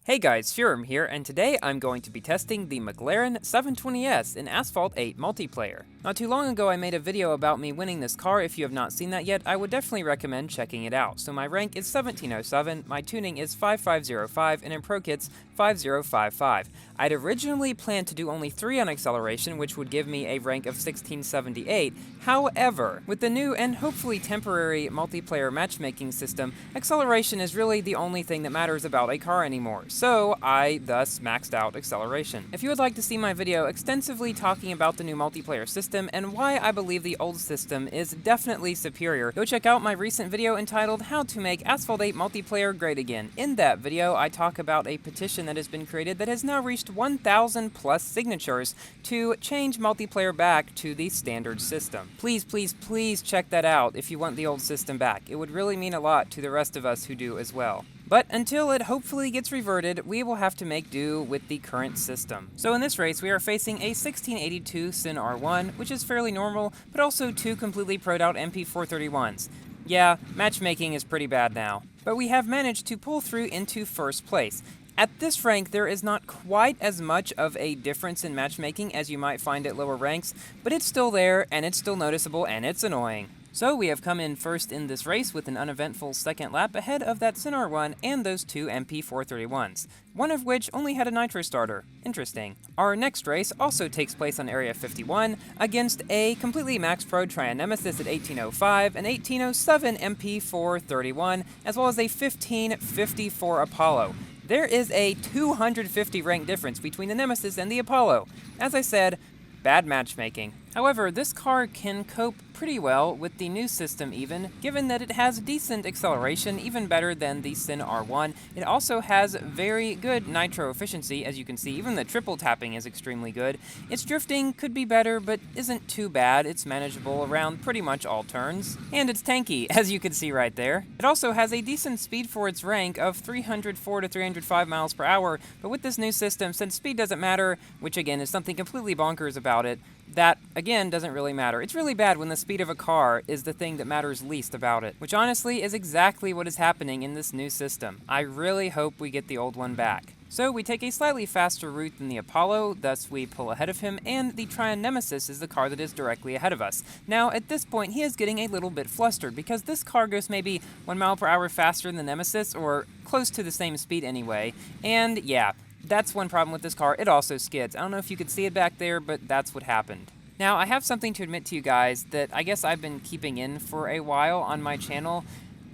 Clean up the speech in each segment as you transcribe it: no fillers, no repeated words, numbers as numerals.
Hey guys, Furum here, and today I'm going to be testing the McLaren 720S in Asphalt 8 multiplayer. Not too long ago I made a video about me winning this car. If you have not seen that yet, I would definitely recommend checking it out. So my rank is 1707, my tuning is 5505, and in Pro Kits 5055. I'd originally planned to do only 3 on acceleration, which would give me a rank of 1678. However, with the new and hopefully temporary multiplayer matchmaking system, acceleration is really the only thing that matters about a car anymore. So I thus maxed out acceleration. If you would like to see my video extensively talking about the new multiplayer system and why I believe the old system is definitely superior, go check out my recent video entitled How to Make Asphalt 8 Multiplayer Great Again. In that video, I talk about a petition that has been created that has now reached 1,000 plus signatures to change multiplayer back to the standard system. Please, please, please check that out if you want the old system back. It would really mean a lot to the rest of us who do as well. But until it hopefully gets reverted, we will have to make do with the current system. So in this race, we are facing a 1682 Sin R1, which is fairly normal, but also 2 completely pro'd out MP4-31s. Yeah, matchmaking is pretty bad now. But we have managed to pull through into first place. At this rank, there is not quite as much of a difference in matchmaking as you might find at lower ranks, but it's still there, and it's still noticeable, and it's annoying. So we have come in first in this race with an uneventful second lap ahead of that Sin R1 and those 2 MP4-31s, one of which only had a nitro starter. Interesting. Our next race also takes place on Area 51 against a completely max pro Trianemesis at 1805, an 1807 MP4-31, as well as a 1554 Apollo. There is a 250 rank difference between the Nemesis and the Apollo. As I said, bad matchmaking. However, this car can cope pretty well with the new system even, given that it has decent acceleration, even better than the Sin R1. It also has very good nitro efficiency, as you can see. Even the triple tapping is extremely good. Its drifting could be better, but isn't too bad. It's manageable around pretty much all turns. And it's tanky, as you can see right there. It also has a decent speed for its rank of 304 to 305 miles per hour, but with this new system, since speed doesn't matter, which again is something completely bonkers about it, that, again, doesn't really matter. It's really bad when the speed of a car is the thing that matters least about it, which honestly is exactly what is happening in this new system. I really hope we get the old one back. So we take a slightly faster route than the Apollo, thus we pull ahead of him, and the Trianemesis is the car that is directly ahead of us. Now, at this point, he is getting a little bit flustered, because this car goes maybe 1 mile per hour faster than the Nemesis, or close to the same speed anyway, and yeah, that's one problem with this car. It also skids. I don't know if you could see it back there, but that's what happened. Now, I have something to admit to you guys that I guess I've been keeping in for a while on my channel.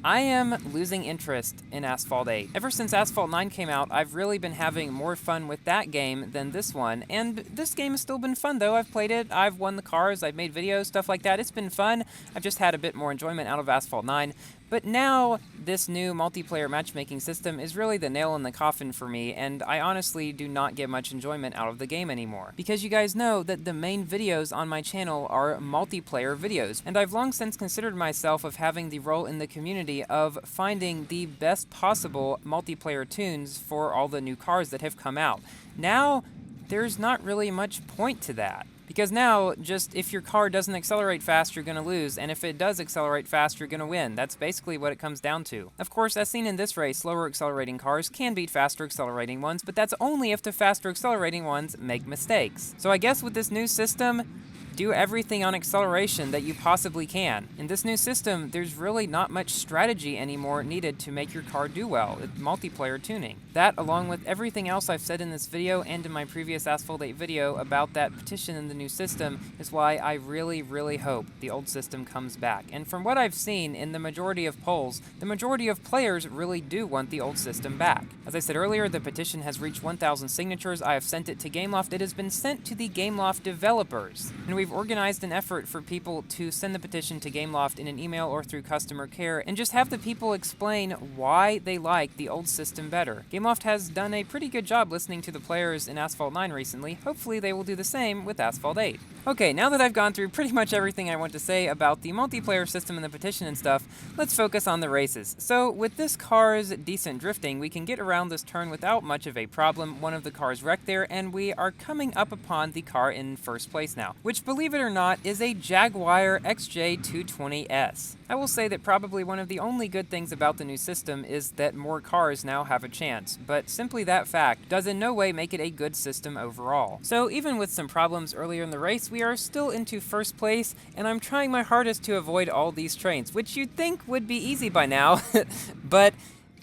I am losing interest in Asphalt 8. Ever since Asphalt 9 came out, I've really been having more fun with that game than this one, and this game has still been fun though. I've played it, I've won the cars, I've made videos, stuff like that. It's been fun. I've just had a bit more enjoyment out of Asphalt 9. But now, this new multiplayer matchmaking system is really the nail in the coffin for me, and I honestly do not get much enjoyment out of the game anymore. Because you guys know that the main videos on my channel are multiplayer videos, and I've long since considered myself of having the role in the community of finding the best possible multiplayer tunes for all the new cars that have come out. Now, there's not really much point to that. Because now, just if your car doesn't accelerate fast, you're going to lose, and if it does accelerate fast, you're going to win. That's basically what it comes down to. Of course, as seen in this race, slower accelerating cars can beat faster accelerating ones, but that's only if the faster accelerating ones make mistakes. So I guess with this new system, do everything on acceleration that you possibly can. In this new system, there's really not much strategy anymore needed to make your car do well. It's multiplayer tuning. That, along with everything else I've said in this video and in my previous Asphalt 8 video about that petition in the new system, is why I really, really hope the old system comes back. And from what I've seen in the majority of polls, the majority of players really do want the old system back. As I said earlier, the petition has reached 1,000 signatures. I have sent it to Gameloft. It has been sent to the Gameloft developers. And we've organized an effort for people to send the petition to Gameloft in an email or through customer care and just have the people explain why they like the old system better. Gameloft has done a pretty good job listening to the players in Asphalt 9 recently. Hopefully they will do the same with Asphalt 8. Okay, now that I've gone through pretty much everything I want to say about the multiplayer system and the petition and stuff, let's focus on the races. So with this car's decent drifting, we can get around around this turn without much of a problem. One of the cars wrecked there, and we are coming up upon the car in first place now, which, believe it or not, is a Jaguar XJ220S. I will say that probably one of the only good things about the new system is that more cars now have a chance, but simply that fact does in no way make it a good system overall. So even with some problems earlier in the race, we are still into first place, and I'm trying my hardest to avoid all these trains, which you'd think would be easy by now, but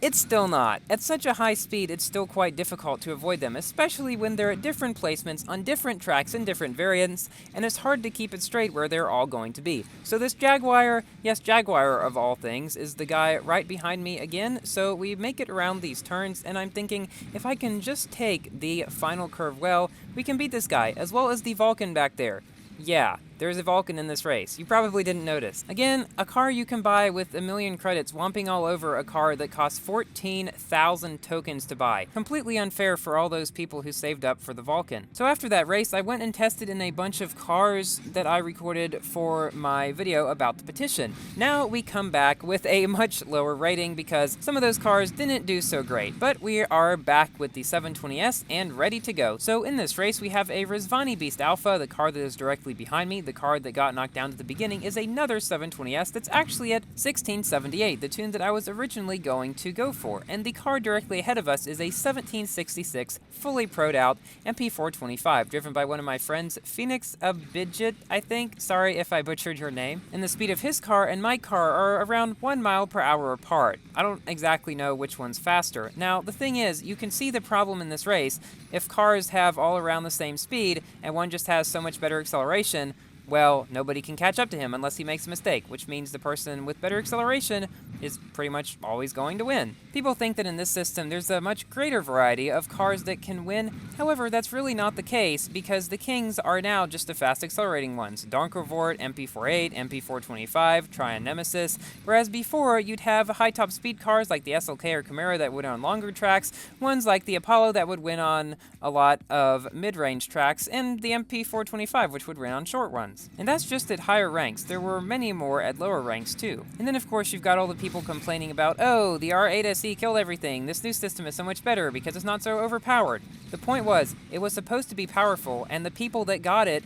it's still not. At such a high speed, it's still quite difficult to avoid them, especially when they're at different placements on different tracks and different variants, and it's hard to keep it straight where they're all going to be. So this Jaguar, yes, Jaguar of all things, is the guy right behind me again, so we make it around these turns, and I'm thinking, if I can just take the final curve well, we can beat this guy, as well as the Vulcan back there. Yeah, there's a Vulcan in this race. You probably didn't notice. Again, a car you can buy with 1,000,000 credits whomping all over a car that costs 14,000 tokens to buy. Completely unfair for all those people who saved up for the Vulcan. So after that race, I went and tested in a bunch of cars that I recorded for my video about the petition. Now we come back with a much lower rating because some of those cars didn't do so great, but we are back with the 720S and ready to go. So in this race, we have a Rezvani Beast Alpha, the car that is directly behind me. The car that got knocked down at the beginning is another 720S that's actually at 1678, the tune that I was originally going to go for. And the car directly ahead of us is a 1766 fully pro'd out MP4-25, driven by one of my friends, Phoenix Abidjit, I think. Sorry if I butchered your name. And the speed of his car and my car are around 1 mile per hour apart. I don't exactly know which one's faster. Now, the thing is, you can see the problem in this race. If cars have all around the same speed, and one just has so much better acceleration, well, nobody can catch up to him unless he makes a mistake, which means the person with better acceleration is pretty much always going to win. People think that in this system there's a much greater variety of cars that can win. However, that's really not the case because the kings are now just the fast accelerating ones. Donkervoort, MP48, MP4-25, Trion Nemesis, whereas before you'd have high top speed cars like the SLK or Camaro that would win on longer tracks, ones like the Apollo that would win on a lot of mid-range tracks, and the MP4-25 which would win on short runs. And that's just at higher ranks. There were many more at lower ranks too. And then of course you've got all the people complaining about, oh, the R8 SE killed everything. This new system is so much better because it's not so overpowered. The point was, it was supposed to be powerful, and the people that got it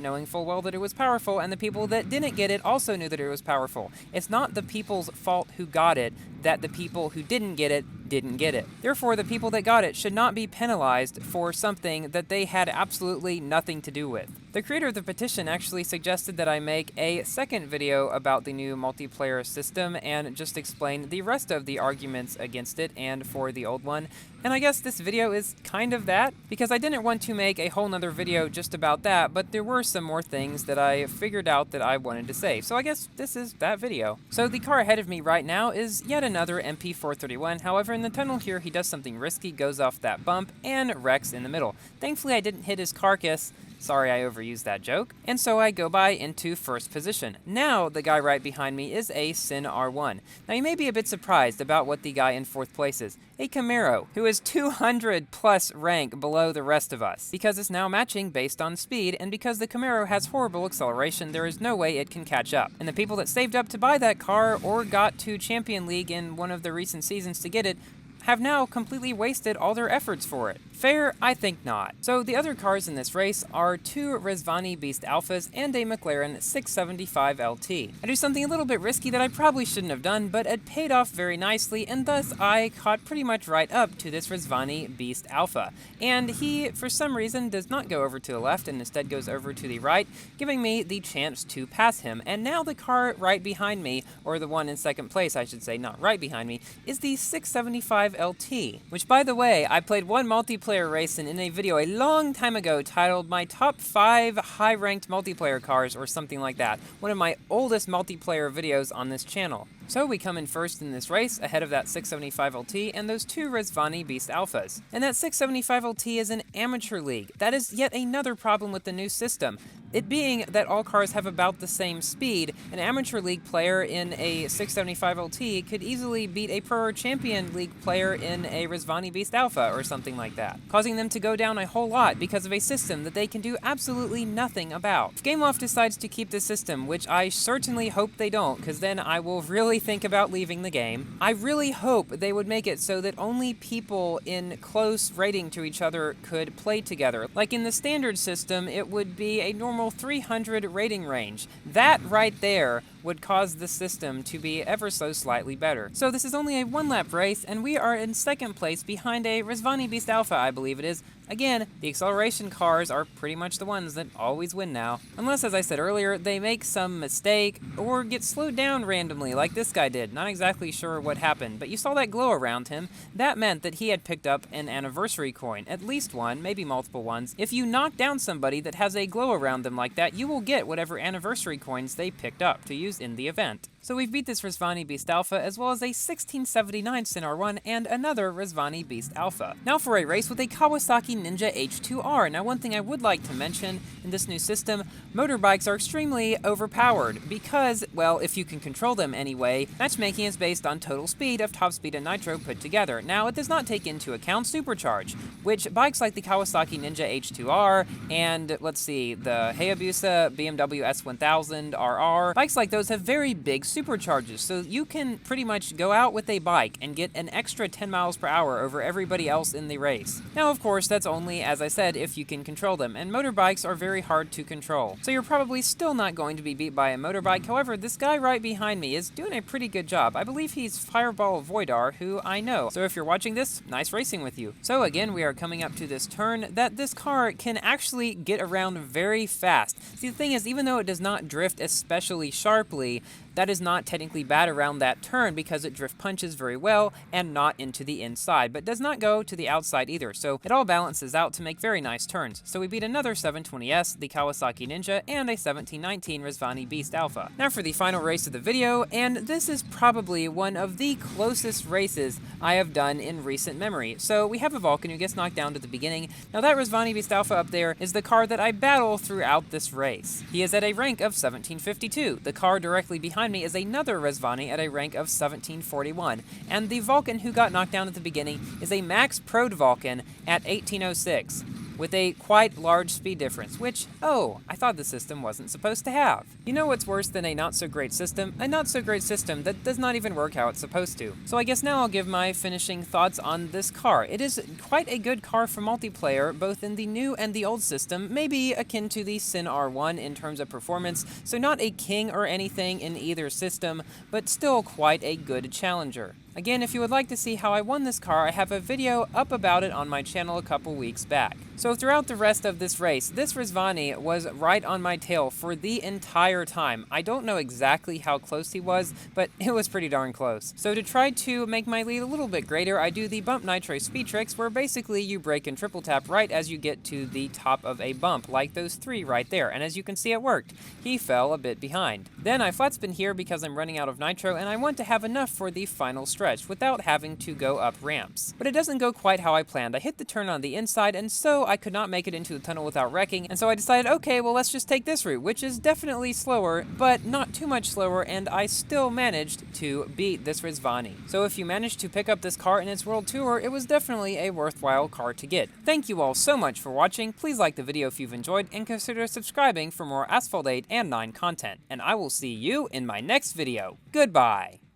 knowing full well that it was powerful, and the people that didn't get it also knew that it was powerful. It's not the people's fault who got it that the people who didn't get it didn't get it. Therefore, the people that got it should not be penalized for something that they had absolutely nothing to do with. The creator of the petition actually suggested that I make a second video about the new multiplayer system and just explain the rest of the arguments against it and for the old one. And I guess this video is kind of that, because I didn't want to make a whole nother video just about that, but there were some more things that I figured out that I wanted to say. So I guess this is that video. So the car ahead of me right now is yet another MP431. However, in the tunnel here, he does something risky, goes off that bump, and wrecks in the middle. Thankfully, I didn't hit his carcass. Sorry, I overused that joke. And so I go by into first position. Now, the guy right behind me is a Sin R1. Now, you may be a bit surprised about what the guy in fourth place is. A Camaro, who is 200 plus rank below the rest of us, because it's now matching based on speed, and because the Camaro has horrible acceleration, there is no way it can catch up. And the people that saved up to buy that car or got to Champion League in one of the recent seasons to get it have now completely wasted all their efforts for it. Fair? I think not. So the other cars in this race are two Rezvani Beast Alphas and a McLaren 675 LT. I do something a little bit risky that I probably shouldn't have done, but it paid off very nicely, and thus I caught pretty much right up to this Rezvani Beast Alpha. And he, for some reason, does not go over to the left and instead goes over to the right, giving me the chance to pass him. And now the car right behind me, or the one in second place, I should say, not right behind me, is the 675 LT, which, by the way, I played one multiplayer race in a video a long time ago titled My Top 5 High-Ranked Multiplayer Cars or something like that, one of my oldest multiplayer videos on this channel. So we come in first in this race, ahead of that 675 LT and those two Rezvani Beast Alphas. And that 675 LT is an amateur league. That is yet another problem with the new system. It being that all cars have about the same speed, an amateur league player in a 675 LT could easily beat a pro or champion league player in a Rezvani Beast Alpha or something like that, causing them to go down a whole lot because of a system that they can do absolutely nothing about. If GameLoft decides to keep this system, which I certainly hope they don't, because then I will really think about leaving the game, I really hope they would make it so that only people in close rating to each other could play together. Like in the standard system, it would be a normal 300 rating range. That right there would cause the system to be ever so slightly better. So this is only a one-lap race, and we are in second place behind a Rezvani Beast Alpha, I believe it is. Again, the acceleration cars are pretty much the ones that always win now. Unless, as I said earlier, they make some mistake or get slowed down randomly like this guy did. Not exactly sure what happened, but you saw that glow around him. That meant that he had picked up an anniversary coin, at least one, maybe multiple ones. If you knock down somebody that has a glow around them like that, you will get whatever anniversary coins they picked up to use in the event. So we've beat this Rezvani Beast Alpha, as well as a 1679 Sin R1 and another Rezvani Beast Alpha. Now for a race with a Kawasaki Ninja H2R. Now one thing I would like to mention in this new system, motorbikes are extremely overpowered because, well, if you can control them anyway, matchmaking is based on total speed of top speed and nitro put together. Now it does not take into account supercharge, which bikes like the Kawasaki Ninja H2R and, let's see, the Hayabusa BMW S1000 RR, bikes like those have very big supercharges, so you can pretty much go out with a bike and get an extra 10 miles per hour over everybody else in the race. Now, of course, that's only, as I said, if you can control them, and motorbikes are very hard to control. So you're probably still not going to be beat by a motorbike. However, this guy right behind me is doing a pretty good job. I believe he's Fireball Voidar, who I know. So if you're watching this, nice racing with you. So again, we are coming up to this turn that this car can actually get around very fast. See, the thing is, even though it does not drift especially sharply, that is not technically bad around that turn because it drift punches very well and not into the inside, but does not go to the outside either, so it all balances out to make very nice turns. So we beat another 720S, the Kawasaki Ninja, and a 1719 Rezvani Beast Alpha. Now for the final race of the video, and this is probably one of the closest races I have done in recent memory. So we have a Vulcan who gets knocked down at the beginning. Now that Rezvani Beast Alpha up there is the car that I battle throughout this race. He is at a rank of 1752. The car directly behind me is another Rezvani at a rank of 1741, and the Vulcan who got knocked down at the beginning is a Max Prod Vulcan at 1806. With a quite large speed difference, which, oh, I thought the system wasn't supposed to have. You know what's worse than a not-so-great system? A not-so-great system that does not even work how it's supposed to. So I guess now I'll give my finishing thoughts on this car. It is quite a good car for multiplayer, both in the new and the old system, maybe akin to the Sin R1 in terms of performance, so not a king or anything in either system, but still quite a good challenger. Again, if you would like to see how I won this car, I have a video up about it on my channel a couple weeks back. So throughout the rest of this race, this Rezvani was right on my tail for the entire time. I don't know exactly how close he was, but it was pretty darn close. So to try to make my lead a little bit greater, I do the bump nitro speed tricks, where basically you brake and triple tap right as you get to the top of a bump, like those three right there, and as you can see it worked. He fell a bit behind. Then I flat spin here because I'm running out of nitro, and I want to have enough for the final stretch without having to go up ramps. But it doesn't go quite how I planned. I hit the turn on the inside, and so I could not make it into the tunnel without wrecking, and so I decided, okay, well, let's just take this route, which is definitely slower, but not too much slower, and I still managed to beat this Rezvani. So if you managed to pick up this car in its world tour, it was definitely a worthwhile car to get. Thank you all so much for watching. Please like the video if you've enjoyed, and consider subscribing for more Asphalt 8 and 9 content, and I will see you in my next video. Goodbye!